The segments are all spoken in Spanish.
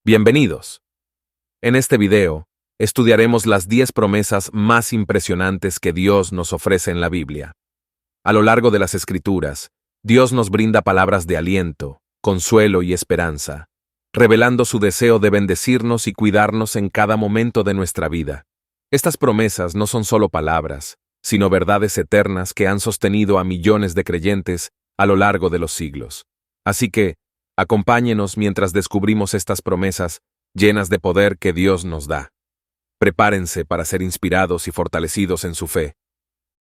Bienvenidos. En este video, estudiaremos las 10 promesas más impresionantes que Dios nos ofrece en la Biblia. A lo largo de las Escrituras, Dios nos brinda palabras de aliento, consuelo y esperanza, revelando su deseo de bendecirnos y cuidarnos en cada momento de nuestra vida. Estas promesas no son solo palabras, sino verdades eternas que han sostenido a millones de creyentes a lo largo de los siglos. Así que, acompáñenos mientras descubrimos estas promesas llenas de poder que Dios nos da. Prepárense para ser inspirados y fortalecidos en su fe.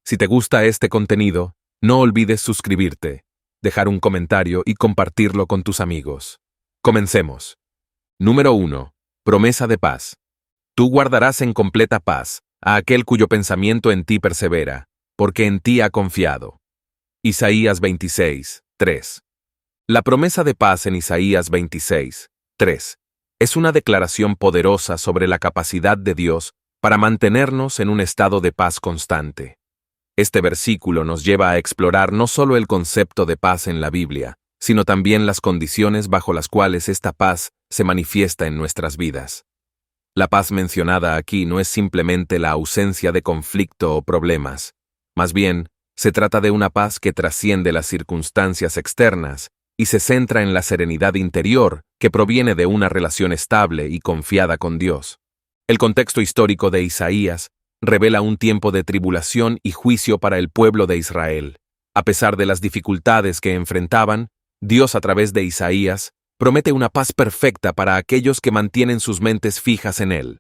Si te gusta este contenido, no olvides suscribirte, dejar un comentario y compartirlo con tus amigos. Comencemos. Número 1. Promesa de paz. Tú guardarás en completa paz a aquel cuyo pensamiento en ti persevera, porque en ti ha confiado. Isaías 26, 3. La promesa de paz en Isaías 26, 3 es una declaración poderosa sobre la capacidad de Dios para mantenernos en un estado de paz constante. Este versículo nos lleva a explorar no solo el concepto de paz en la Biblia, sino también las condiciones bajo las cuales esta paz se manifiesta en nuestras vidas. La paz mencionada aquí no es simplemente la ausencia de conflicto o problemas. Más bien, se trata de una paz que trasciende las circunstancias externas y se centra en la serenidad interior que proviene de una relación estable y confiada con Dios. El contexto histórico de Isaías revela un tiempo de tribulación y juicio para el pueblo de Israel. A pesar de las dificultades que enfrentaban, Dios a través de Isaías promete una paz perfecta para aquellos que mantienen sus mentes fijas en Él.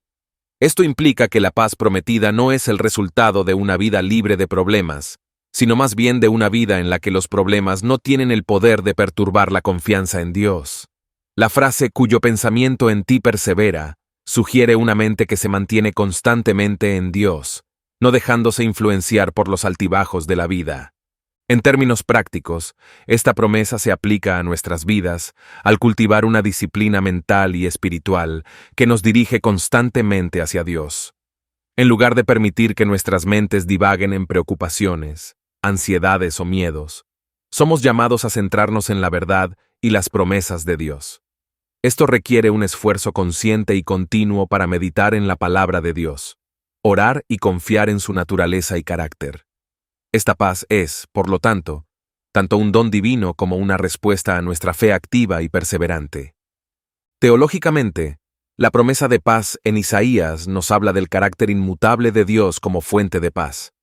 Esto implica que la paz prometida no es el resultado de una vida libre de problemas, sino más bien de una vida en la que los problemas no tienen el poder de perturbar la confianza en Dios. La frase cuyo pensamiento en ti persevera sugiere una mente que se mantiene constantemente en Dios, no dejándose influenciar por los altibajos de la vida. En términos prácticos, esta promesa se aplica a nuestras vidas al cultivar una disciplina mental y espiritual que nos dirige constantemente hacia Dios. En lugar de permitir que nuestras mentes divaguen en preocupaciones, ansiedades o miedos, somos llamados a centrarnos en la verdad y las promesas de Dios. Esto requiere un esfuerzo consciente y continuo para meditar en la palabra de Dios, orar y confiar en su naturaleza y carácter. Esta paz es, por lo tanto un don divino como una respuesta a nuestra fe activa y perseverante. Teológicamente, la promesa de paz en Isaías nos habla del carácter inmutable de Dios como fuente de paz.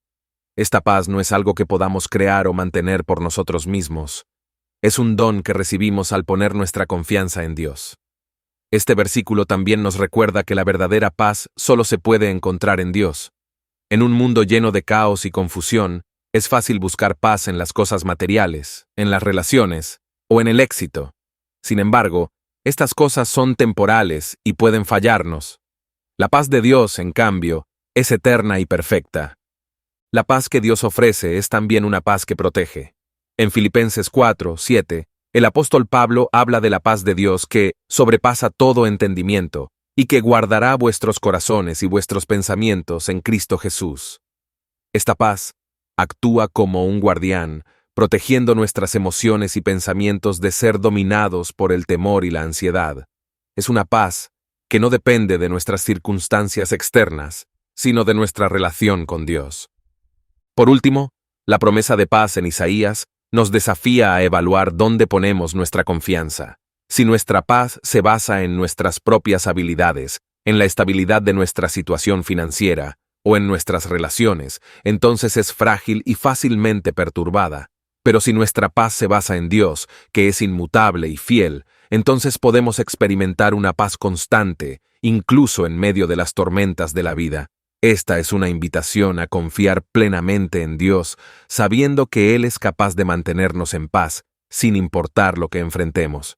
Esta paz no es algo que podamos crear o mantener por nosotros mismos. Es un don que recibimos al poner nuestra confianza en Dios. Este versículo también nos recuerda que la verdadera paz solo se puede encontrar en Dios. En un mundo lleno de caos y confusión, es fácil buscar paz en las cosas materiales, en las relaciones o en el éxito. Sin embargo, estas cosas son temporales y pueden fallarnos. La paz de Dios, en cambio, es eterna y perfecta. La paz que Dios ofrece es también una paz que protege. En Filipenses 4, 7, el apóstol Pablo habla de la paz de Dios que sobrepasa todo entendimiento y que guardará vuestros corazones y vuestros pensamientos en Cristo Jesús. Esta paz actúa como un guardián, protegiendo nuestras emociones y pensamientos de ser dominados por el temor y la ansiedad. Es una paz que no depende de nuestras circunstancias externas, sino de nuestra relación con Dios. Por último, la promesa de paz en Isaías nos desafía a evaluar dónde ponemos nuestra confianza. Si nuestra paz se basa en nuestras propias habilidades, en la estabilidad de nuestra situación financiera o en nuestras relaciones, entonces es frágil y fácilmente perturbada. Pero si nuestra paz se basa en Dios, que es inmutable y fiel, entonces podemos experimentar una paz constante, incluso en medio de las tormentas de la vida. Esta es una invitación a confiar plenamente en Dios, sabiendo que Él es capaz de mantenernos en paz, sin importar lo que enfrentemos.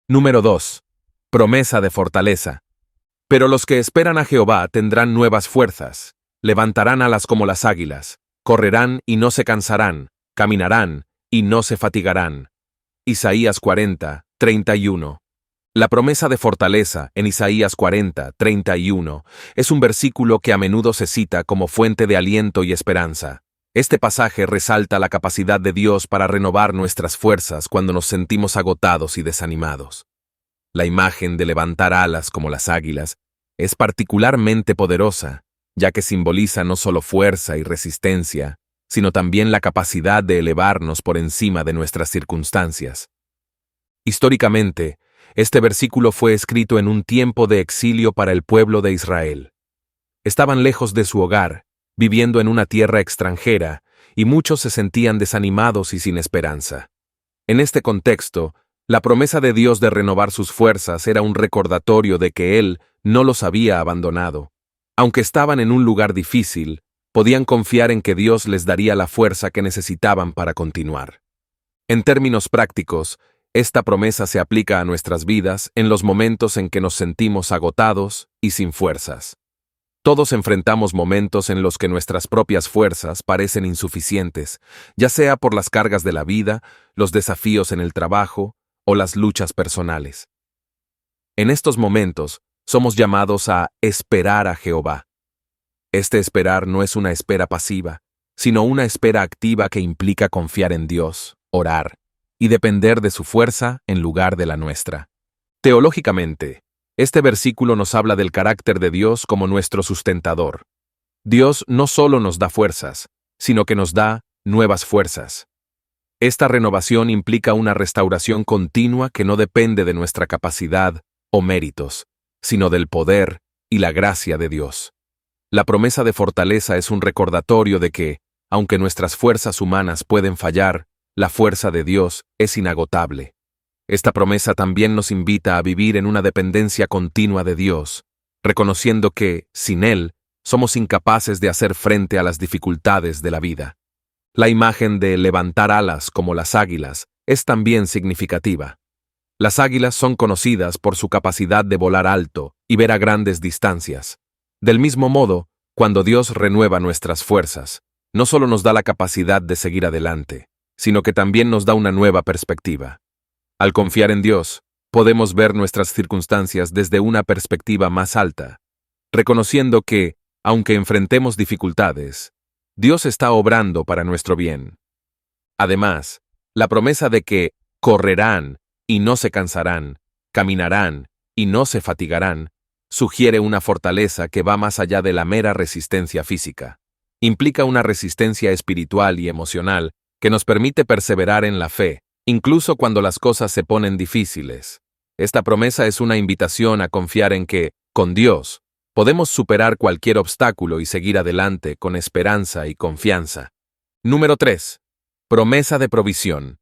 Número 2. Promesa de fortaleza. Pero los que esperan a Jehová tendrán nuevas fuerzas, levantarán alas como las águilas, correrán y no se cansarán, caminarán y no se fatigarán. Isaías 40, 31. La promesa de fortaleza en Isaías 40, 31 es un versículo que a menudo se cita como fuente de aliento y esperanza. Este pasaje resalta la capacidad de Dios para renovar nuestras fuerzas cuando nos sentimos agotados y desanimados. La imagen de levantar alas como las águilas es particularmente poderosa, ya que simboliza no solo fuerza y resistencia, sino también la capacidad de elevarnos por encima de nuestras circunstancias. Históricamente, este versículo fue escrito en un tiempo de exilio para el pueblo de Israel. Estaban lejos de su hogar, viviendo en una tierra extranjera, y muchos se sentían desanimados y sin esperanza. En este contexto, la promesa de Dios de renovar sus fuerzas era un recordatorio de que Él no los había abandonado. Aunque estaban en un lugar difícil, podían confiar en que Dios les daría la fuerza que necesitaban para continuar. En términos prácticos, esta promesa se aplica a nuestras vidas en los momentos en que nos sentimos agotados y sin fuerzas. Todos enfrentamos momentos en los que nuestras propias fuerzas parecen insuficientes, ya sea por las cargas de la vida, los desafíos en el trabajo o las luchas personales. En estos momentos, somos llamados a esperar a Jehová. Este esperar no es una espera pasiva, sino una espera activa que implica confiar en Dios, orar y depender de su fuerza en lugar de la nuestra. Teológicamente, este versículo nos habla del carácter de Dios como nuestro sustentador. Dios no solo nos da fuerzas, sino que nos da nuevas fuerzas. Esta renovación implica una restauración continua que no depende de nuestra capacidad o méritos, sino del poder y la gracia de Dios. La promesa de fortaleza es un recordatorio de que, aunque nuestras fuerzas humanas pueden fallar, la fuerza de Dios es inagotable. Esta promesa también nos invita a vivir en una dependencia continua de Dios, reconociendo que, sin Él, somos incapaces de hacer frente a las dificultades de la vida. La imagen de levantar alas como las águilas es también significativa. Las águilas son conocidas por su capacidad de volar alto y ver a grandes distancias. Del mismo modo, cuando Dios renueva nuestras fuerzas, no solo nos da la capacidad de seguir adelante, sino que también nos da una nueva perspectiva. Al confiar en Dios, podemos ver nuestras circunstancias desde una perspectiva más alta, reconociendo que, aunque enfrentemos dificultades, Dios está obrando para nuestro bien. Además, la promesa de que correrán y no se cansarán, caminarán y no se fatigarán, sugiere una fortaleza que va más allá de la mera resistencia física. Implica una resistencia espiritual y emocional que nos permite perseverar en la fe, incluso cuando las cosas se ponen difíciles. Esta promesa es una invitación a confiar en que, con Dios, podemos superar cualquier obstáculo y seguir adelante con esperanza y confianza. Número 3. Promesa de provisión.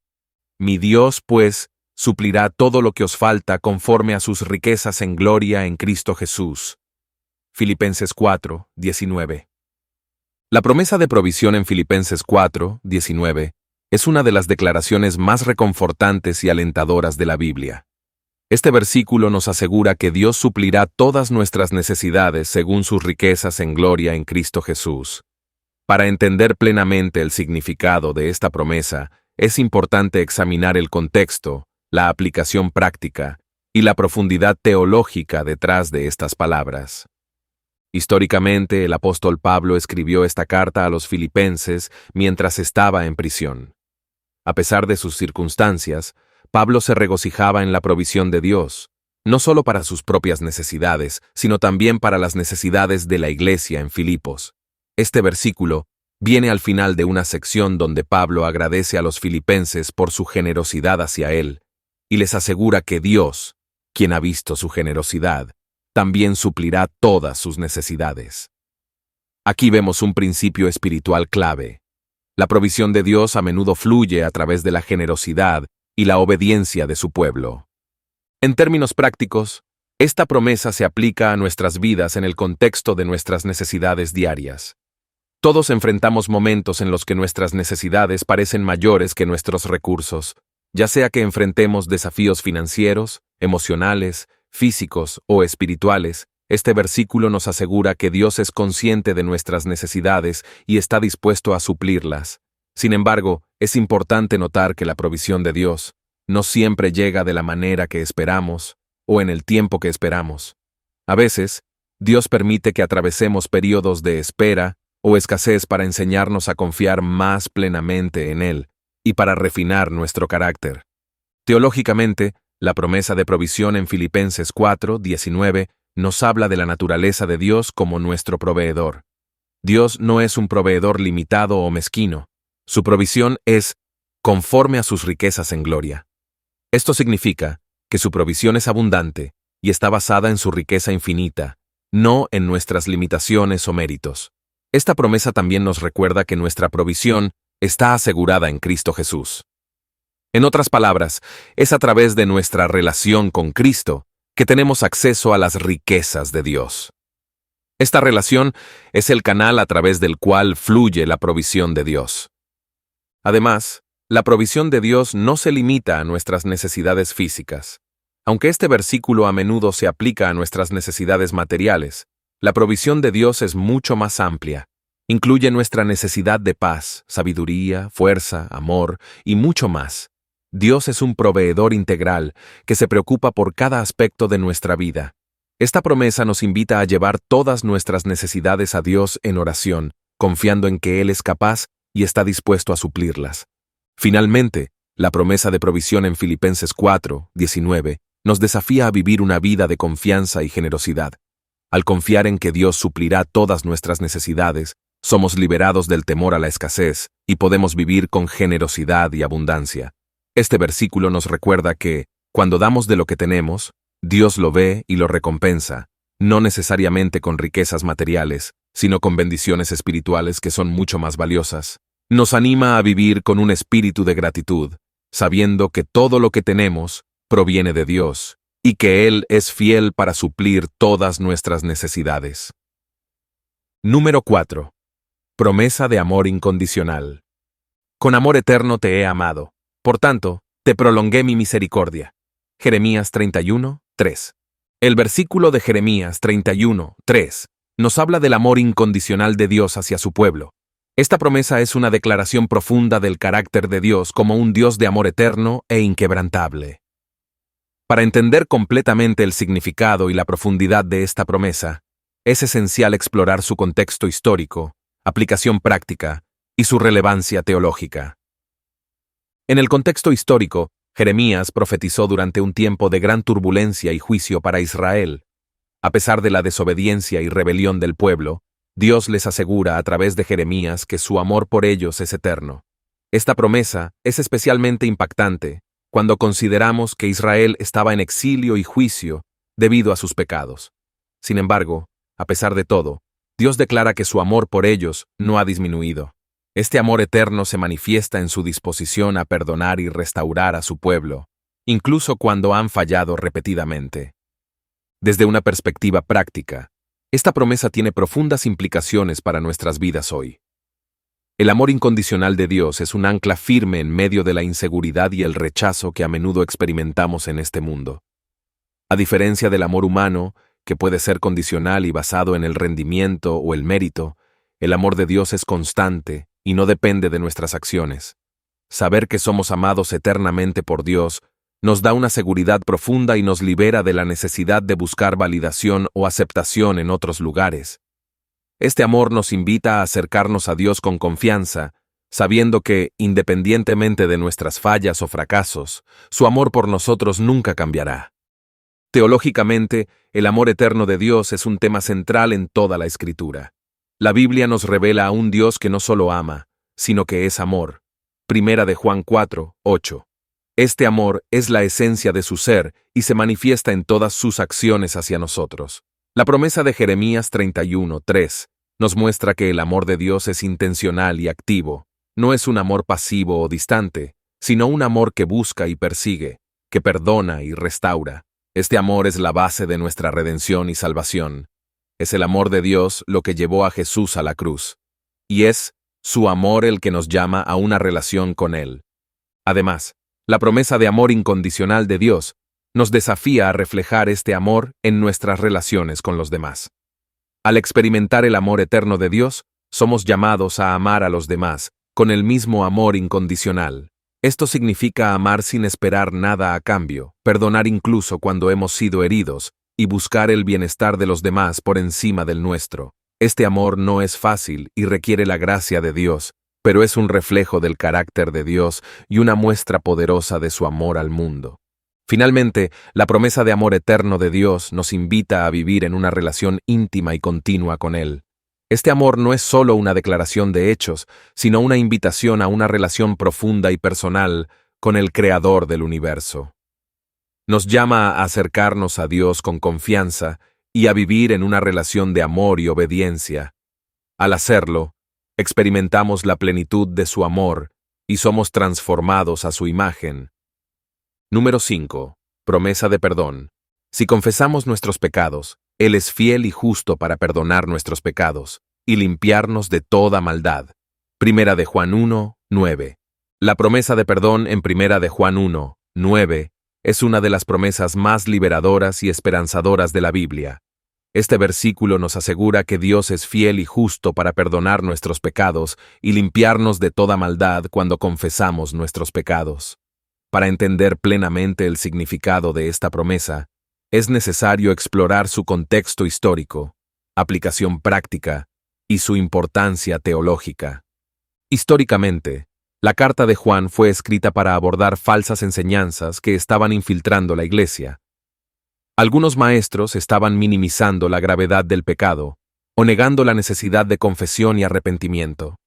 Mi Dios, pues, suplirá todo lo que os falta conforme a sus riquezas en gloria en Cristo Jesús. Filipenses 4, 19. La promesa de provisión en Filipenses 4, 19 es una de las declaraciones más reconfortantes y alentadoras de la Biblia. Este versículo nos asegura que Dios suplirá todas nuestras necesidades según sus riquezas en gloria en Cristo Jesús. Para entender plenamente el significado de esta promesa, es importante examinar el contexto, la aplicación práctica y la profundidad teológica detrás de estas palabras. Históricamente, el apóstol Pablo escribió esta carta a los filipenses mientras estaba en prisión. A pesar de sus circunstancias, Pablo se regocijaba en la provisión de Dios, no solo para sus propias necesidades, sino también para las necesidades de la iglesia en Filipos. Este versículo viene al final de una sección donde Pablo agradece a los filipenses por su generosidad hacia él, y les asegura que Dios, quien ha visto su generosidad, también suplirá todas sus necesidades. Aquí vemos un principio espiritual clave. La provisión de Dios a menudo fluye a través de la generosidad y la obediencia de su pueblo. En términos prácticos, esta promesa se aplica a nuestras vidas en el contexto de nuestras necesidades diarias. Todos enfrentamos momentos en los que nuestras necesidades parecen mayores que nuestros recursos, ya sea que enfrentemos desafíos financieros, emocionales, físicos o espirituales. Este versículo nos asegura que Dios es consciente de nuestras necesidades y está dispuesto a suplirlas. Sin embargo, es importante notar que la provisión de Dios no siempre llega de la manera que esperamos o en el tiempo que esperamos. A veces, Dios permite que atravesemos periodos de espera o escasez para enseñarnos a confiar más plenamente en Él y para refinar nuestro carácter. Teológicamente, La promesa de provisión en Filipenses 4:19 nos habla de la naturaleza de Dios como nuestro proveedor. Dios no es un proveedor limitado o mezquino. Su provisión es conforme a sus riquezas en gloria. Esto significa que su provisión es abundante y está basada en su riqueza infinita, no en nuestras limitaciones o méritos. Esta promesa también nos recuerda que nuestra provisión está asegurada en Cristo Jesús. En otras palabras, es a través de nuestra relación con Cristo que tenemos acceso a las riquezas de Dios. Esta relación es el canal a través del cual fluye la provisión de Dios. Además, la provisión de Dios no se limita a nuestras necesidades físicas. Aunque este versículo a menudo se aplica a nuestras necesidades materiales, la provisión de Dios es mucho más amplia. Incluye nuestra necesidad de paz, sabiduría, fuerza, amor y mucho más. Dios es un proveedor integral que se preocupa por cada aspecto de nuestra vida. Esta promesa nos invita a llevar todas nuestras necesidades a Dios en oración, confiando en que Él es capaz y está dispuesto a suplirlas. Finalmente, la promesa de provisión en Filipenses 4:19 nos desafía a vivir una vida de confianza y generosidad. Al confiar en que Dios suplirá todas nuestras necesidades, somos liberados del temor a la escasez y podemos vivir con generosidad y abundancia. Este versículo nos recuerda que, cuando damos de lo que tenemos, Dios lo ve y lo recompensa, no necesariamente con riquezas materiales, sino con bendiciones espirituales que son mucho más valiosas. Nos anima a vivir con un espíritu de gratitud, sabiendo que todo lo que tenemos proviene de Dios y que Él es fiel para suplir todas nuestras necesidades. Número 4. Promesa de amor incondicional. Con amor eterno te he amado, por tanto, te prolongué mi misericordia. Jeremías 31:3. El versículo de Jeremías 31:3 nos habla del amor incondicional de Dios hacia su pueblo. Esta promesa es una declaración profunda del carácter de Dios como un Dios de amor eterno e inquebrantable. Para entender completamente el significado y la profundidad de esta promesa, es esencial explorar su contexto histórico, aplicación práctica y su relevancia teológica. En el contexto histórico, Jeremías profetizó durante un tiempo de gran turbulencia y juicio para Israel. A pesar de la desobediencia y rebelión del pueblo, Dios les asegura a través de Jeremías que su amor por ellos es eterno. Esta promesa es especialmente impactante cuando consideramos que Israel estaba en exilio y juicio debido a sus pecados. Sin embargo, a pesar de todo, Dios declara que su amor por ellos no ha disminuido. Este amor eterno se manifiesta en su disposición a perdonar y restaurar a su pueblo, incluso cuando han fallado repetidamente. Desde una perspectiva práctica, esta promesa tiene profundas implicaciones para nuestras vidas hoy. El amor incondicional de Dios es un ancla firme en medio de la inseguridad y el rechazo que a menudo experimentamos en este mundo. A diferencia del amor humano, que puede ser condicional y basado en el rendimiento o el mérito, el amor de Dios es constante y no depende de nuestras acciones. Saber que somos amados eternamente por Dios nos da una seguridad profunda y nos libera de la necesidad de buscar validación o aceptación en otros lugares. Este amor nos invita a acercarnos a Dios con confianza, sabiendo que, independientemente de nuestras fallas o fracasos, su amor por nosotros nunca cambiará. Teológicamente, el amor eterno de Dios es un tema central en toda la Escritura. La Biblia nos revela a un Dios que no solo ama, sino que es amor. Primera de Juan 4:8. Este amor es la esencia de su ser y se manifiesta en todas sus acciones hacia nosotros. La promesa de Jeremías 31:3 nos muestra que el amor de Dios es intencional y activo. No es un amor pasivo o distante, sino un amor que busca y persigue, que perdona y restaura. Este amor es la base de nuestra redención y salvación. Es el amor de Dios lo que llevó a Jesús a la cruz. Y es su amor el que nos llama a una relación con Él. Además, la promesa de amor incondicional de Dios nos desafía a reflejar este amor en nuestras relaciones con los demás. Al experimentar el amor eterno de Dios, somos llamados a amar a los demás con el mismo amor incondicional. Esto significa amar sin esperar nada a cambio, perdonar incluso cuando hemos sido heridos y buscar el bienestar de los demás por encima del nuestro. Este amor no es fácil y requiere la gracia de Dios, pero es un reflejo del carácter de Dios y una muestra poderosa de su amor al mundo. Finalmente, la promesa de amor eterno de Dios nos invita a vivir en una relación íntima y continua con Él. Este amor no es solo una declaración de hechos, sino una invitación a una relación profunda y personal con el Creador del universo. Nos llama a acercarnos a Dios con confianza y a vivir en una relación de amor y obediencia. Al hacerlo, experimentamos la plenitud de su amor y somos transformados a su imagen. Número 5. Promesa de perdón. Si confesamos nuestros pecados, Él es fiel y justo para perdonar nuestros pecados y limpiarnos de toda maldad. Primera de Juan 1, 9. La promesa de perdón en Primera de Juan 1, 9 es una de las promesas más liberadoras y esperanzadoras de la Biblia. Este versículo nos asegura que Dios es fiel y justo para perdonar nuestros pecados y limpiarnos de toda maldad cuando confesamos nuestros pecados. Para entender plenamente el significado de esta promesa, es necesario explorar su contexto histórico, aplicación práctica y su importancia teológica. Históricamente, la carta de Juan fue escrita para abordar falsas enseñanzas que estaban infiltrando la Iglesia. Algunos maestros estaban minimizando la gravedad del pecado o negando la necesidad de confesión y arrepentimiento.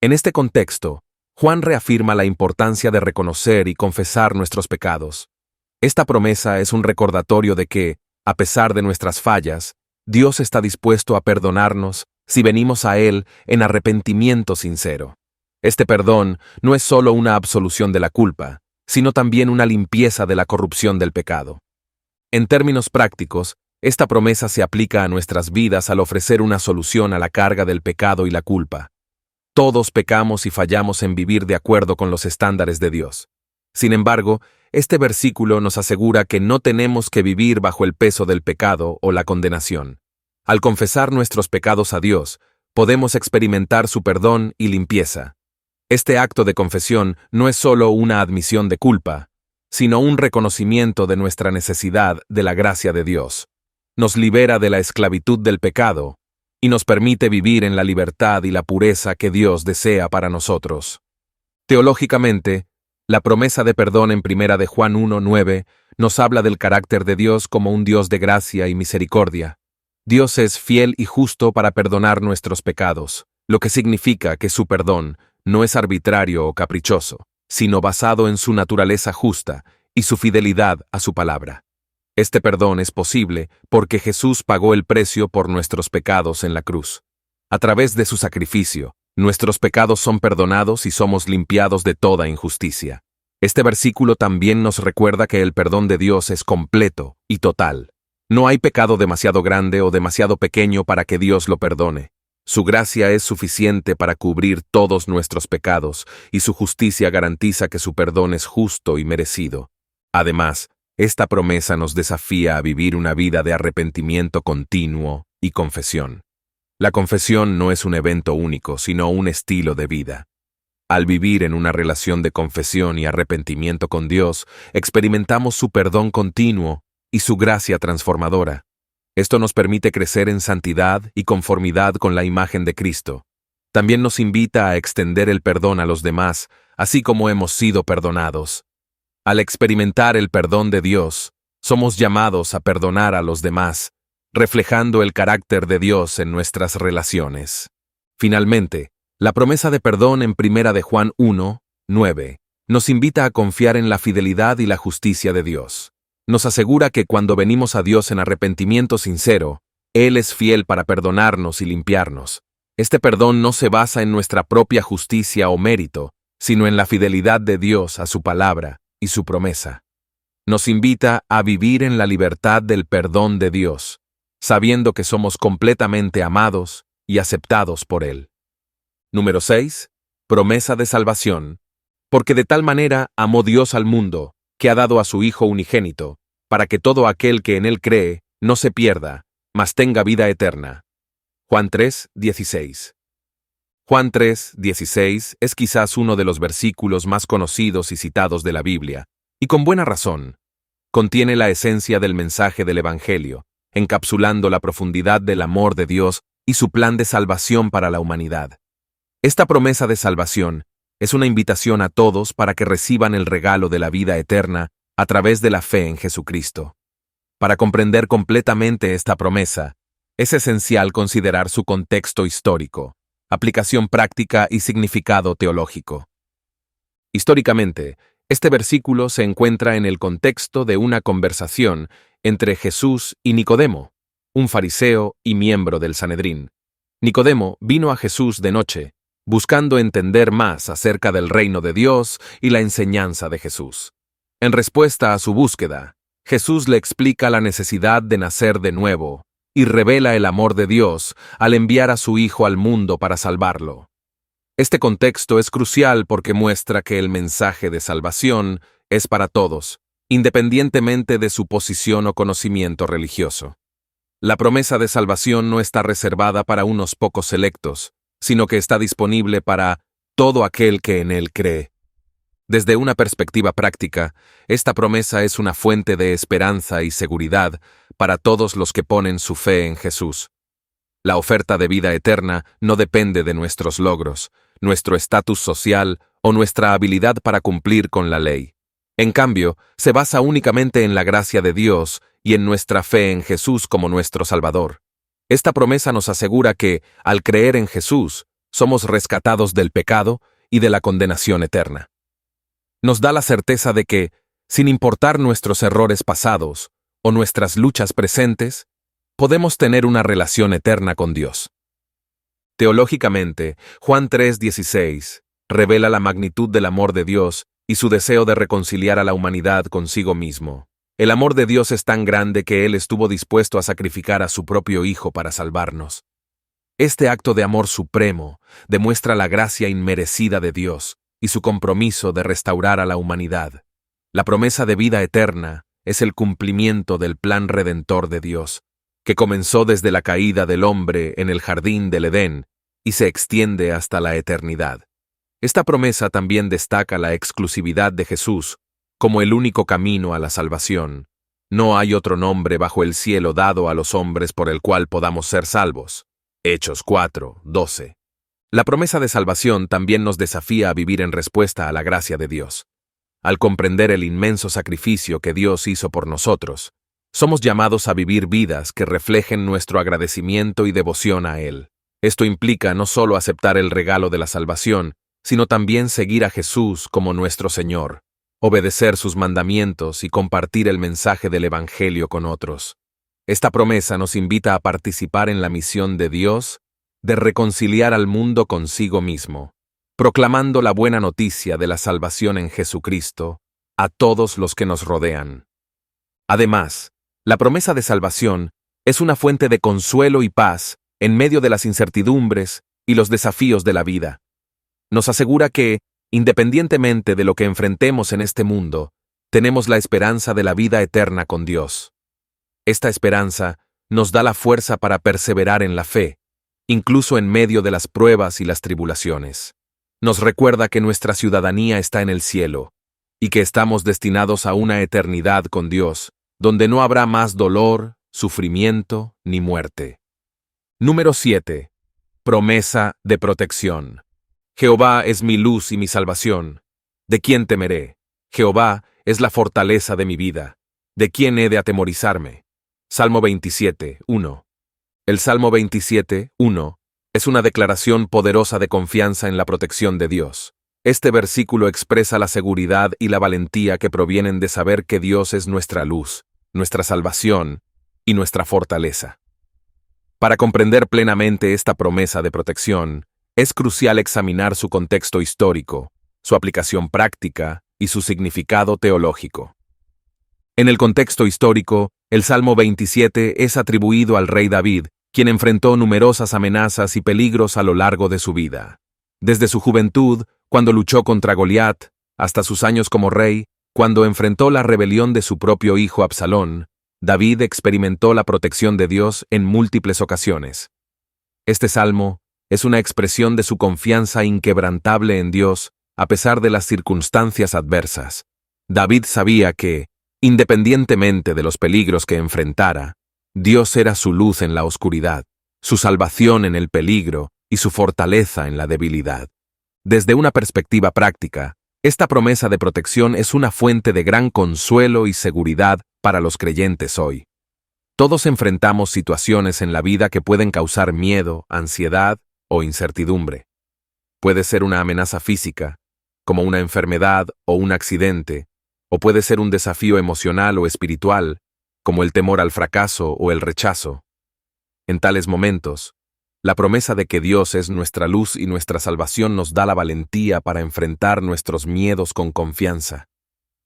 En este contexto, Juan reafirma la importancia de reconocer y confesar nuestros pecados. Esta promesa es un recordatorio de que, a pesar de nuestras fallas, Dios está dispuesto a perdonarnos si venimos a Él en arrepentimiento sincero. Este perdón no es solo una absolución de la culpa, sino también una limpieza de la corrupción del pecado. En términos prácticos, esta promesa se aplica a nuestras vidas al ofrecer una solución a la carga del pecado y la culpa. Todos pecamos y fallamos en vivir de acuerdo con los estándares de Dios. Sin embargo, este versículo nos asegura que no tenemos que vivir bajo el peso del pecado o la condenación. Al confesar nuestros pecados a Dios, podemos experimentar su perdón y limpieza. Este acto de confesión no es solo una admisión de culpa, sino un reconocimiento de nuestra necesidad de la gracia de Dios. Nos libera de la esclavitud del pecado y nos permite vivir en la libertad y la pureza que Dios desea para nosotros. Teológicamente, la promesa de perdón en Primera de Juan 1:9 nos habla del carácter de Dios como un Dios de gracia y misericordia. Dios es fiel y justo para perdonar nuestros pecados, lo que significa que su perdón no es arbitrario o caprichoso, sino basado en su naturaleza justa y su fidelidad a su palabra. Este perdón es posible porque Jesús pagó el precio por nuestros pecados en la cruz. A través de su sacrificio, nuestros pecados son perdonados y somos limpiados de toda injusticia. Este versículo también nos recuerda que el perdón de Dios es completo y total. No hay pecado demasiado grande o demasiado pequeño para que Dios lo perdone. Su gracia es suficiente para cubrir todos nuestros pecados y su justicia garantiza que su perdón es justo y merecido. Además, esta promesa nos desafía a vivir una vida de arrepentimiento continuo y confesión. La confesión no es un evento único, sino un estilo de vida. Al vivir en una relación de confesión y arrepentimiento con Dios, experimentamos su perdón continuo y su gracia transformadora. Esto nos permite crecer en santidad y conformidad con la imagen de Cristo. También nos invita a extender el perdón a los demás, así como hemos sido perdonados. Al experimentar el perdón de Dios, somos llamados a perdonar a los demás, reflejando el carácter de Dios en nuestras relaciones. Finalmente, la promesa de perdón en Primera de Juan 1:9 nos invita a confiar en la fidelidad y la justicia de Dios. Nos asegura que cuando venimos a Dios en arrepentimiento sincero, Él es fiel para perdonarnos y limpiarnos. Este perdón no se basa en nuestra propia justicia o mérito, sino en la fidelidad de Dios a su palabra y su promesa. Nos invita a vivir en la libertad del perdón de Dios, sabiendo que somos completamente amados y aceptados por Él. Número 6. Promesa de salvación. Porque de tal manera amó Dios al mundo, que ha dado a su Hijo unigénito, para que todo aquel que en Él cree no se pierda, mas tenga vida eterna. Juan 3:16. Juan 3:16 es quizás uno de los versículos más conocidos y citados de la Biblia, y con buena razón. Contiene la esencia del mensaje del Evangelio, encapsulando la profundidad del amor de Dios y su plan de salvación para la humanidad. Esta promesa de salvación es una invitación a todos para que reciban el regalo de la vida eterna a través de la fe en Jesucristo. Para comprender completamente esta promesa, es esencial considerar su contexto histórico, aplicación práctica y significado teológico. Históricamente, este versículo se encuentra en el contexto de una conversación entre Jesús y Nicodemo, un fariseo y miembro del Sanedrín. Nicodemo vino a Jesús de noche, buscando entender más acerca del reino de Dios y la enseñanza de Jesús. En respuesta a su búsqueda, Jesús le explica la necesidad de nacer de nuevo y revela el amor de Dios al enviar a su Hijo al mundo para salvarlo. Este contexto es crucial porque muestra que el mensaje de salvación es para todos, independientemente de su posición o conocimiento religioso. La promesa de salvación no está reservada para unos pocos selectos, sino que está disponible para todo aquel que en él cree. Desde una perspectiva práctica, esta promesa es una fuente de esperanza y seguridad para todos los que ponen su fe en Jesús. La oferta de vida eterna no depende de nuestros logros, nuestro estatus social o nuestra habilidad para cumplir con la ley. En cambio, se basa únicamente en la gracia de Dios y en nuestra fe en Jesús como nuestro Salvador. Esta promesa nos asegura que, al creer en Jesús, somos rescatados del pecado y de la condenación eterna. Nos da la certeza de que, sin importar nuestros errores pasados o nuestras luchas presentes, podemos tener una relación eterna con Dios. Teológicamente, Juan 3:16 revela la magnitud del amor de Dios y su deseo de reconciliar a la humanidad consigo mismo. El amor de Dios es tan grande que Él estuvo dispuesto a sacrificar a su propio Hijo para salvarnos. Este acto de amor supremo demuestra la gracia inmerecida de Dios y su compromiso de restaurar a la humanidad. La promesa de vida eterna es el cumplimiento del plan redentor de Dios, que comenzó desde la caída del hombre en el jardín del Edén y se extiende hasta la eternidad. Esta promesa también destaca la exclusividad de Jesús como el único camino a la salvación. No hay otro nombre bajo el cielo dado a los hombres por el cual podamos ser salvos. Hechos 4:12. La promesa de salvación también nos desafía a vivir en respuesta a la gracia de Dios. Al comprender el inmenso sacrificio que Dios hizo por nosotros, somos llamados a vivir vidas que reflejen nuestro agradecimiento y devoción a Él. Esto implica no solo aceptar el regalo de la salvación, sino también seguir a Jesús como nuestro Señor, obedecer sus mandamientos y compartir el mensaje del Evangelio con otros. Esta promesa nos invita a participar en la misión de Dios de reconciliar al mundo consigo mismo, proclamando la buena noticia de la salvación en Jesucristo a todos los que nos rodean. Además, la promesa de salvación es una fuente de consuelo y paz en medio de las incertidumbres y los desafíos de la vida. Nos asegura que, independientemente de lo que enfrentemos en este mundo, tenemos la esperanza de la vida eterna con Dios. Esta esperanza nos da la fuerza para perseverar en la fe, incluso en medio de las pruebas y las tribulaciones. Nos recuerda que nuestra ciudadanía está en el cielo, y que estamos destinados a una eternidad con Dios, donde no habrá más dolor, sufrimiento ni muerte. Número 7. Promesa de protección. Jehová es mi luz y mi salvación. ¿De quién temeré? Jehová es la fortaleza de mi vida. ¿De quién he de atemorizarme? Salmo 27:1. El Salmo 27:1 es una declaración poderosa de confianza en la protección de Dios. Este versículo expresa la seguridad y la valentía que provienen de saber que Dios es nuestra luz, nuestra salvación y nuestra fortaleza. Para comprender plenamente esta promesa de protección, es crucial examinar su contexto histórico, su aplicación práctica y su significado teológico. En el contexto histórico, el Salmo 27 es atribuido al rey David, quien enfrentó numerosas amenazas y peligros a lo largo de su vida. Desde su juventud, cuando luchó contra Goliat, hasta sus años como rey, cuando enfrentó la rebelión de su propio hijo Absalón, David experimentó la protección de Dios en múltiples ocasiones. Este salmo es una expresión de su confianza inquebrantable en Dios, a pesar de las circunstancias adversas. David sabía que, independientemente de los peligros que enfrentara, Dios era su luz en la oscuridad, su salvación en el peligro y su fortaleza en la debilidad. Desde una perspectiva práctica, Esta promesa de protección es una fuente de gran consuelo y seguridad para los creyentes hoy. Todos enfrentamos situaciones en la vida que pueden causar miedo, ansiedad o incertidumbre. Puede ser una amenaza física, como una enfermedad o un accidente, o puede ser un desafío emocional o espiritual, como el temor al fracaso o el rechazo. En tales momentos, la promesa de que Dios es nuestra luz y nuestra salvación nos da la valentía para enfrentar nuestros miedos con confianza.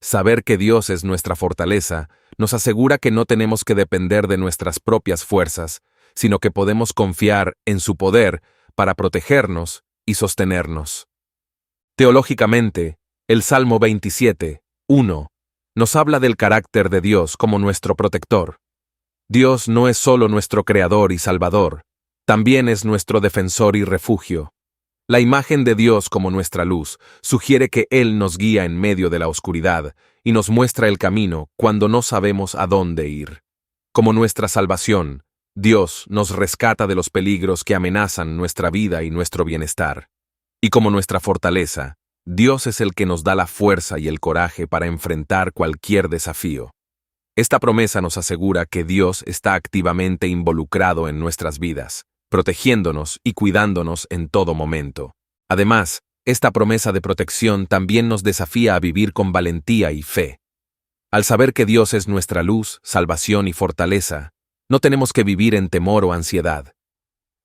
Saber que Dios es nuestra fortaleza nos asegura que no tenemos que depender de nuestras propias fuerzas, sino que podemos confiar en su poder para protegernos y sostenernos. Teológicamente, el Salmo 27, 1, nos habla del carácter de Dios como nuestro protector. Dios no es solo nuestro creador y salvador, también es nuestro defensor y refugio. La imagen de Dios como nuestra luz sugiere que Él nos guía en medio de la oscuridad y nos muestra el camino cuando no sabemos a dónde ir. Como nuestra salvación, Dios nos rescata de los peligros que amenazan nuestra vida y nuestro bienestar. Y como nuestra fortaleza, Dios es el que nos da la fuerza y el coraje para enfrentar cualquier desafío. Esta promesa nos asegura que Dios está activamente involucrado en nuestras vidas, protegiéndonos y cuidándonos en todo momento. Además, esta promesa de protección también nos desafía a vivir con valentía y fe. Al saber que Dios es nuestra luz, salvación y fortaleza, no tenemos que vivir en temor o ansiedad.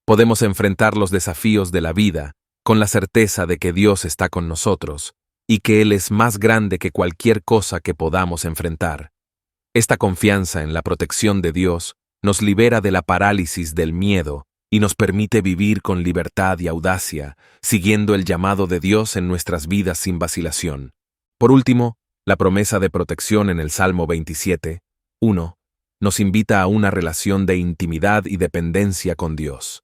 Podemos enfrentar los desafíos de la vida con la certeza de que Dios está con nosotros y que Él es más grande que cualquier cosa que podamos enfrentar. Esta confianza en la protección de Dios nos libera de la parálisis del miedo y nos permite vivir con libertad y audacia, siguiendo el llamado de Dios en nuestras vidas sin vacilación. Por último, la promesa de protección en el Salmo 27, 1, nos invita a una relación de intimidad y dependencia con Dios.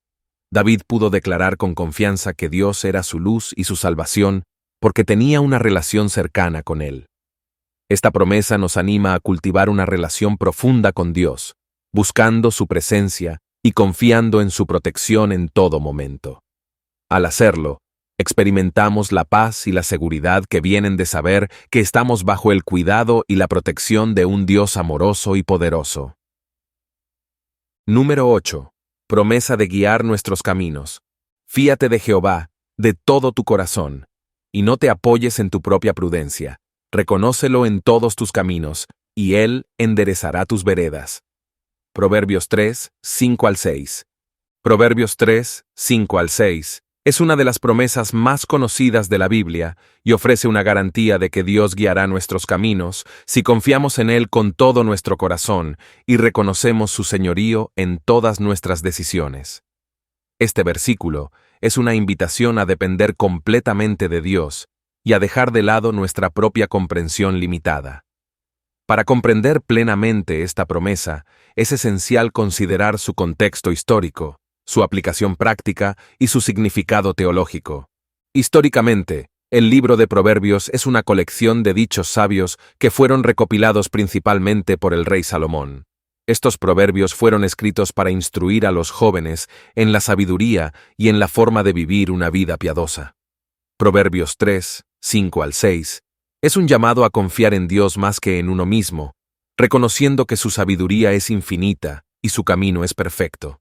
David pudo declarar con confianza que Dios era su luz y su salvación porque tenía una relación cercana con Él. Esta promesa nos anima a cultivar una relación profunda con Dios, buscando su presencia y confiando en su protección en todo momento. Al hacerlo, experimentamos la paz y la seguridad que vienen de saber que estamos bajo el cuidado y la protección de un Dios amoroso y poderoso. Número 8. Promesa de guiar nuestros caminos. Fíate de Jehová, de todo tu corazón, y no te apoyes en tu propia prudencia. Reconócelo en todos tus caminos, y Él enderezará tus veredas. Proverbios 3, 5 al 6. Proverbios 3, 5 al 6 es una de las promesas más conocidas de la Biblia y ofrece una garantía de que Dios guiará nuestros caminos si confiamos en Él con todo nuestro corazón y reconocemos su señorío en todas nuestras decisiones. Este versículo es una invitación a depender completamente de Dios y a dejar de lado nuestra propia comprensión limitada. Para comprender plenamente esta promesa, es esencial considerar su contexto histórico, su aplicación práctica y su significado teológico. Históricamente, el libro de Proverbios es una colección de dichos sabios que fueron recopilados principalmente por el rey Salomón. Estos proverbios fueron escritos para instruir a los jóvenes en la sabiduría y en la forma de vivir una vida piadosa. Proverbios 3, 5 al 6 es un llamado a confiar en Dios más que en uno mismo, reconociendo que su sabiduría es infinita y su camino es perfecto.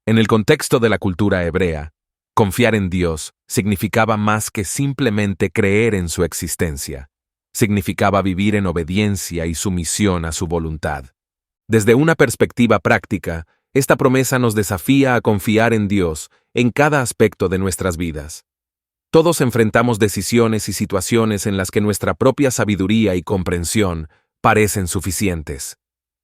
En el contexto de la cultura hebrea, confiar en Dios significaba más que simplemente creer en su existencia. Significaba vivir en obediencia y sumisión a su voluntad. Desde una perspectiva práctica, esta promesa nos desafía a confiar en Dios en cada aspecto de nuestras vidas. Todos enfrentamos decisiones y situaciones en las que nuestra propia sabiduría y comprensión parecen suficientes.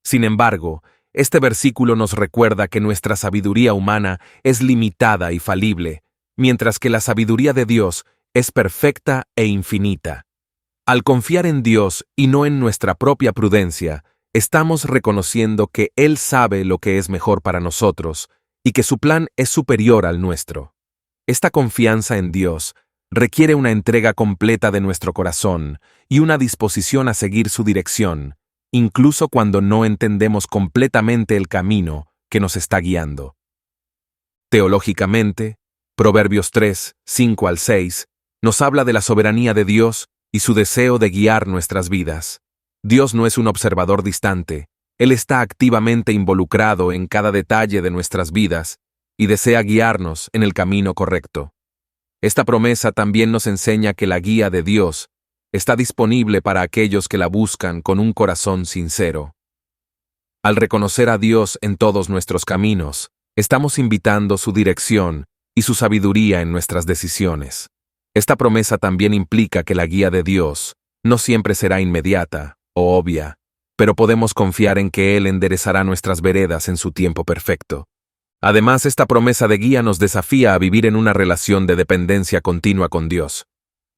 Sin embargo, este versículo nos recuerda que nuestra sabiduría humana es limitada y falible, mientras que la sabiduría de Dios es perfecta e infinita. Al confiar en Dios y no en nuestra propia prudencia, estamos reconociendo que Él sabe lo que es mejor para nosotros y que su plan es superior al nuestro. Esta confianza en Dios requiere una entrega completa de nuestro corazón y una disposición a seguir su dirección, incluso cuando no entendemos completamente el camino que nos está guiando. Teológicamente, Proverbios 3, 5 al 6, nos habla de la soberanía de Dios y su deseo de guiar nuestras vidas. Dios no es un observador distante, Él está activamente involucrado en cada detalle de nuestras vidas y desea guiarnos en el camino correcto. Esta promesa también nos enseña que la guía de Dios está disponible para aquellos que la buscan con un corazón sincero. Al reconocer a Dios en todos nuestros caminos, estamos invitando su dirección y su sabiduría en nuestras decisiones. Esta promesa también implica que la guía de Dios no siempre será inmediata o obvia, pero podemos confiar en que Él enderezará nuestras veredas en su tiempo perfecto. Además, esta promesa de guía nos desafía a vivir en una relación de dependencia continua con Dios.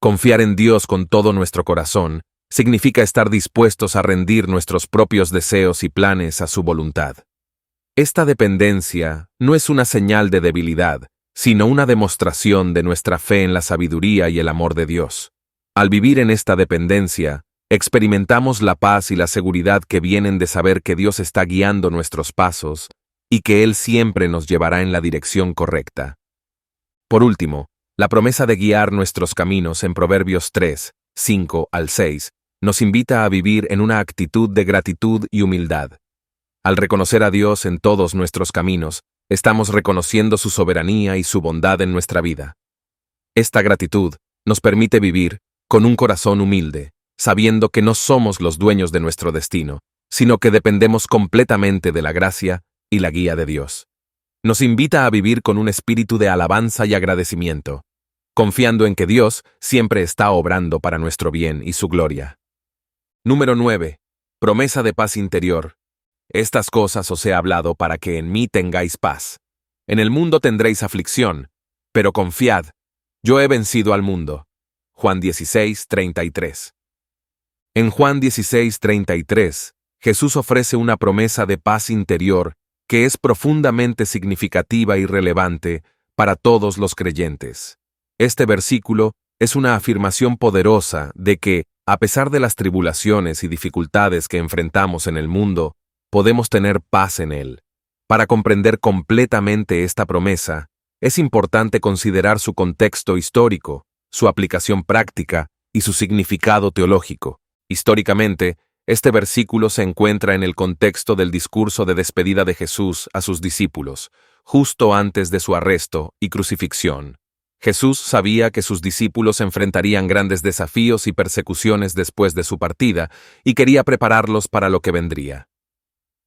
Confiar en Dios con todo nuestro corazón significa estar dispuestos a rendir nuestros propios deseos y planes a su voluntad. Esta dependencia no es una señal de debilidad, sino una demostración de nuestra fe en la sabiduría y el amor de Dios. Al vivir en esta dependencia, experimentamos la paz y la seguridad que vienen de saber que Dios está guiando nuestros pasos y que Él siempre nos llevará en la dirección correcta. Por último, la promesa de guiar nuestros caminos en Proverbios 3, 5 al 6, nos invita a vivir en una actitud de gratitud y humildad. Al reconocer a Dios en todos nuestros caminos, estamos reconociendo su soberanía y su bondad en nuestra vida. Esta gratitud nos permite vivir con un corazón humilde, sabiendo que no somos los dueños de nuestro destino, sino que dependemos completamente de la gracia y la guía de Dios. Nos invita a vivir con un espíritu de alabanza y agradecimiento, confiando en que Dios siempre está obrando para nuestro bien y su gloria. Número 9. Promesa de paz interior. Estas cosas os he hablado para que en mí tengáis paz. En el mundo tendréis aflicción, pero confiad, yo he vencido al mundo. Juan 16, 33. En Juan 16, 33, Jesús ofrece una promesa de paz interior que es profundamente significativa y relevante para todos los creyentes. Este versículo es una afirmación poderosa de que, a pesar de las tribulaciones y dificultades que enfrentamos en el mundo, podemos tener paz en Él. Para comprender completamente esta promesa, es importante considerar su contexto histórico, su aplicación práctica y su significado teológico. Históricamente, este versículo se encuentra en el contexto del discurso de despedida de Jesús a sus discípulos, justo antes de su arresto y crucifixión. Jesús sabía que sus discípulos enfrentarían grandes desafíos y persecuciones después de su partida y quería prepararlos para lo que vendría.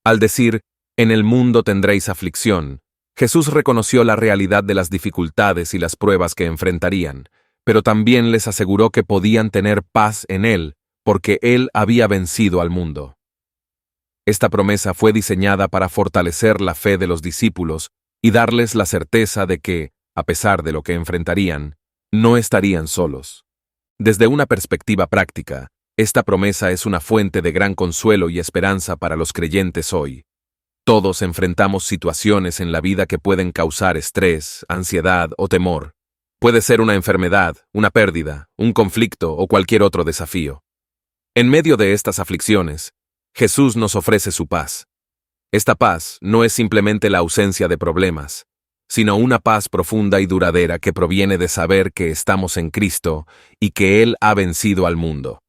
Al decir, en el mundo tendréis aflicción, Jesús reconoció la realidad de las dificultades y las pruebas que enfrentarían, pero también les aseguró que podían tener paz en Él, porque Él había vencido al mundo. Esta promesa fue diseñada para fortalecer la fe de los discípulos y darles la certeza de que, a pesar de lo que enfrentarían, no estarían solos. Desde una perspectiva práctica, esta promesa es una fuente de gran consuelo y esperanza para los creyentes hoy. Todos enfrentamos situaciones en la vida que pueden causar estrés, ansiedad o temor. Puede ser una enfermedad, una pérdida, un conflicto o cualquier otro desafío. En medio de estas aflicciones, Jesús nos ofrece su paz. Esta paz no es simplemente la ausencia de problemas, sino una paz profunda y duradera que proviene de saber que estamos en Cristo y que Él ha vencido al mundo.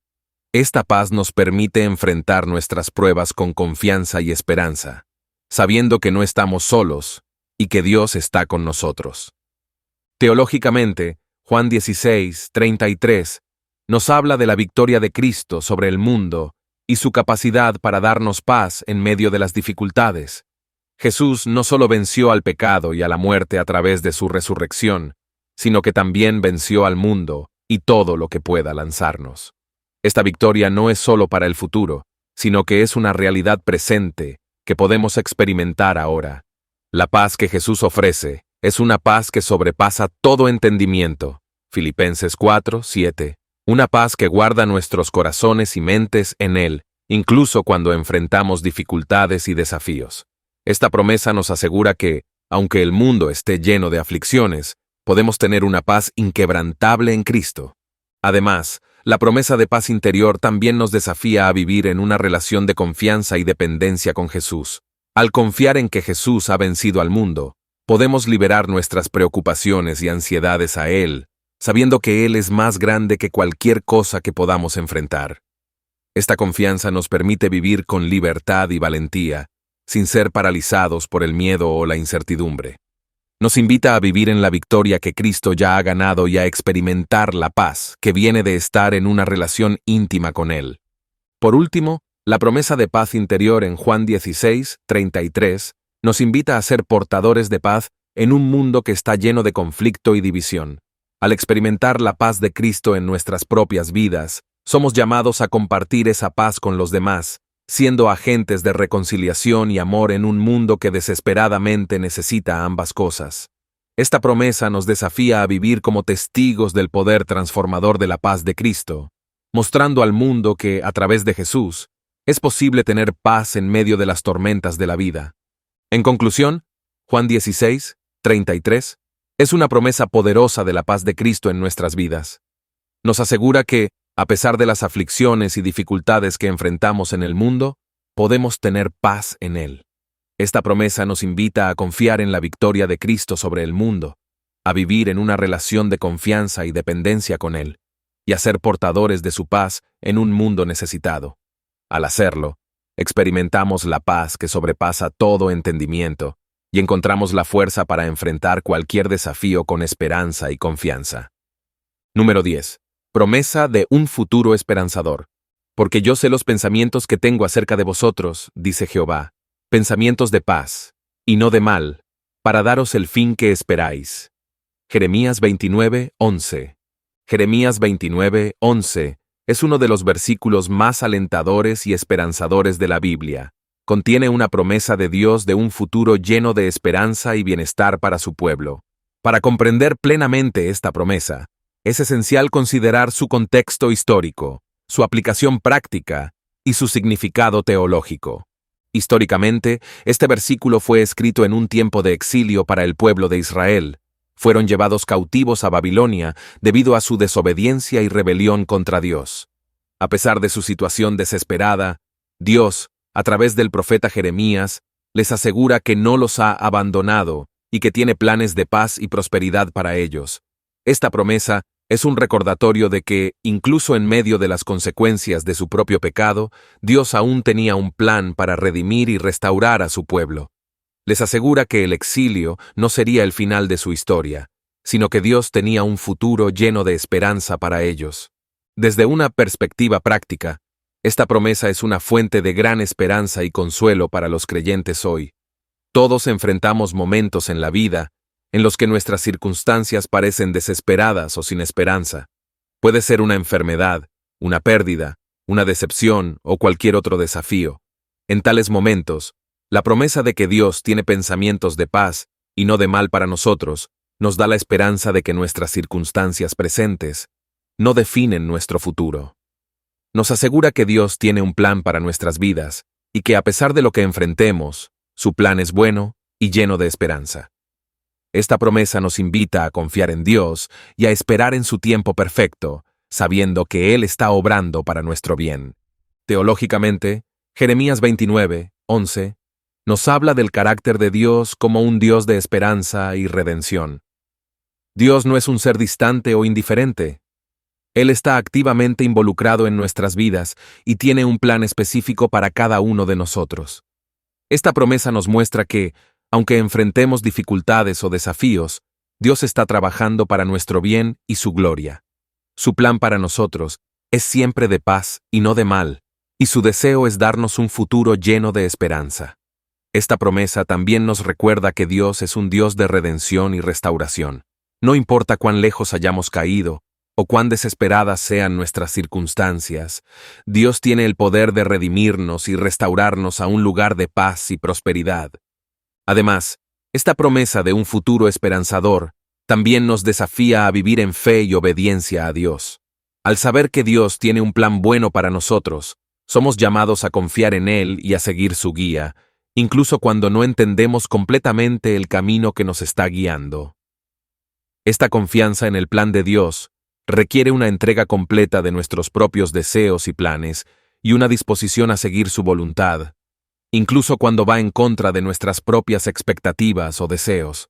Esta paz nos permite enfrentar nuestras pruebas con confianza y esperanza, sabiendo que no estamos solos y que Dios está con nosotros. Teológicamente, Juan 16, 33, nos habla de la victoria de Cristo sobre el mundo y su capacidad para darnos paz en medio de las dificultades. Jesús no solo venció al pecado y a la muerte a través de su resurrección, sino que también venció al mundo y todo lo que pueda lanzarnos. Esta victoria no es solo para el futuro, sino que es una realidad presente que podemos experimentar ahora. La paz que Jesús ofrece es una paz que sobrepasa todo entendimiento. Filipenses 4, 7. Una paz que guarda nuestros corazones y mentes en Él, incluso cuando enfrentamos dificultades y desafíos. Esta promesa nos asegura que, aunque el mundo esté lleno de aflicciones, podemos tener una paz inquebrantable en Cristo. Además, la promesa de paz interior también nos desafía a vivir en una relación de confianza y dependencia con Jesús. Al confiar en que Jesús ha vencido al mundo, podemos liberar nuestras preocupaciones y ansiedades a Él, sabiendo que Él es más grande que cualquier cosa que podamos enfrentar. Esta confianza nos permite vivir con libertad y valentía, sin ser paralizados por el miedo o la incertidumbre. Nos invita a vivir en la victoria que Cristo ya ha ganado y a experimentar la paz que viene de estar en una relación íntima con Él. Por último, la promesa de paz interior en Juan 16:33 nos invita a ser portadores de paz en un mundo que está lleno de conflicto y división. Al experimentar la paz de Cristo en nuestras propias vidas, somos llamados a compartir esa paz con los demás, siendo agentes de reconciliación y amor en un mundo que desesperadamente necesita ambas cosas. Esta promesa nos desafía a vivir como testigos del poder transformador de la paz de Cristo, mostrando al mundo que, a través de Jesús, es posible tener paz en medio de las tormentas de la vida. En conclusión, Juan 16:33 es una promesa poderosa de la paz de Cristo en nuestras vidas. Nos asegura que, a pesar de las aflicciones y dificultades que enfrentamos en el mundo, podemos tener paz en Él. Esta promesa nos invita a confiar en la victoria de Cristo sobre el mundo, a vivir en una relación de confianza y dependencia con Él, y a ser portadores de su paz en un mundo necesitado. Al hacerlo, experimentamos la paz que sobrepasa todo entendimiento y encontramos la fuerza para enfrentar cualquier desafío con esperanza y confianza. Número 10. Promesa de un futuro esperanzador. Porque yo sé los pensamientos que tengo acerca de vosotros, dice Jehová, pensamientos de paz, y no de mal, para daros el fin que esperáis. Jeremías 29:11. Jeremías 29:11 es uno de los versículos más alentadores y esperanzadores de la Biblia. Contiene una promesa de Dios de un futuro lleno de esperanza y bienestar para su pueblo. Para comprender plenamente esta promesa, es esencial considerar su contexto histórico, su aplicación práctica y su significado teológico. Históricamente, este versículo fue escrito en un tiempo de exilio para el pueblo de Israel. Fueron llevados cautivos a Babilonia debido a su desobediencia y rebelión contra Dios. A pesar de su situación desesperada, Dios, a través del profeta Jeremías, les asegura que no los ha abandonado y que tiene planes de paz y prosperidad para ellos. Esta promesa es un recordatorio de que, incluso en medio de las consecuencias de su propio pecado, Dios aún tenía un plan para redimir y restaurar a su pueblo. Les asegura que el exilio no sería el final de su historia, sino que Dios tenía un futuro lleno de esperanza para ellos. Desde una perspectiva práctica, esta promesa es una fuente de gran esperanza y consuelo para los creyentes hoy. Todos enfrentamos momentos en la vida en los que nuestras circunstancias parecen desesperadas o sin esperanza. Puede ser una enfermedad, una pérdida, una decepción o cualquier otro desafío. En tales momentos, la promesa de que Dios tiene pensamientos de paz y no de mal para nosotros nos da la esperanza de que nuestras circunstancias presentes no definen nuestro futuro. Nos asegura que Dios tiene un plan para nuestras vidas y que a pesar de lo que enfrentemos, su plan es bueno y lleno de esperanza. Esta promesa nos invita a confiar en Dios y a esperar en su tiempo perfecto, sabiendo que Él está obrando para nuestro bien. Teológicamente, Jeremías 29:11 nos habla del carácter de Dios como un Dios de esperanza y redención. Dios no es un ser distante o indiferente. Él está activamente involucrado en nuestras vidas y tiene un plan específico para cada uno de nosotros. Esta promesa nos muestra que, aunque enfrentemos dificultades o desafíos, Dios está trabajando para nuestro bien y su gloria. Su plan para nosotros es siempre de paz y no de mal, y su deseo es darnos un futuro lleno de esperanza. Esta promesa también nos recuerda que Dios es un Dios de redención y restauración. No importa cuán lejos hayamos caído o cuán desesperadas sean nuestras circunstancias, Dios tiene el poder de redimirnos y restaurarnos a un lugar de paz y prosperidad. Además, esta promesa de un futuro esperanzador también nos desafía a vivir en fe y obediencia a Dios. Al saber que Dios tiene un plan bueno para nosotros, somos llamados a confiar en Él y a seguir su guía, incluso cuando no entendemos completamente el camino que nos está guiando. Esta confianza en el plan de Dios requiere una entrega completa de nuestros propios deseos y planes y una disposición a seguir su voluntad, incluso cuando va en contra de nuestras propias expectativas o deseos.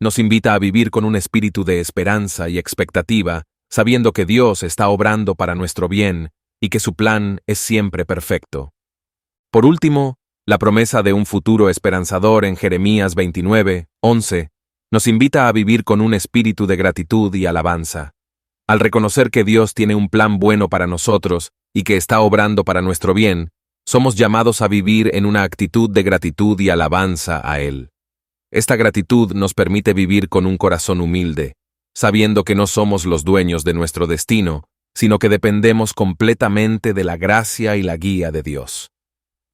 Nos invita a vivir con un espíritu de esperanza y expectativa, sabiendo que Dios está obrando para nuestro bien y que su plan es siempre perfecto. Por último, la promesa de un futuro esperanzador en Jeremías 29:11 nos invita a vivir con un espíritu de gratitud y alabanza. Al reconocer que Dios tiene un plan bueno para nosotros y que está obrando para nuestro bien, somos llamados a vivir en una actitud de gratitud y alabanza a Él. Esta gratitud nos permite vivir con un corazón humilde, sabiendo que no somos los dueños de nuestro destino, sino que dependemos completamente de la gracia y la guía de Dios.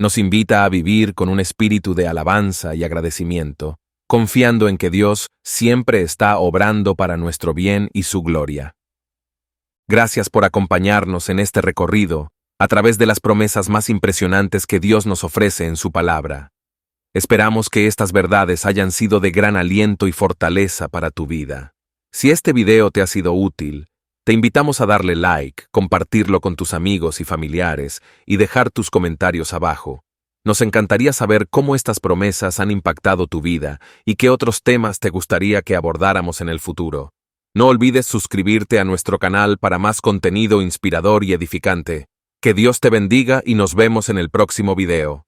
Nos invita a vivir con un espíritu de alabanza y agradecimiento, confiando en que Dios siempre está obrando para nuestro bien y su gloria. Gracias por acompañarnos en este recorrido a través de las promesas más impresionantes que Dios nos ofrece en su palabra. Esperamos que estas verdades hayan sido de gran aliento y fortaleza para tu vida. Si este video te ha sido útil, te invitamos a darle like, compartirlo con tus amigos y familiares y dejar tus comentarios abajo. Nos encantaría saber cómo estas promesas han impactado tu vida y qué otros temas te gustaría que abordáramos en el futuro. No olvides suscribirte a nuestro canal para más contenido inspirador y edificante. Que Dios te bendiga y nos vemos en el próximo video.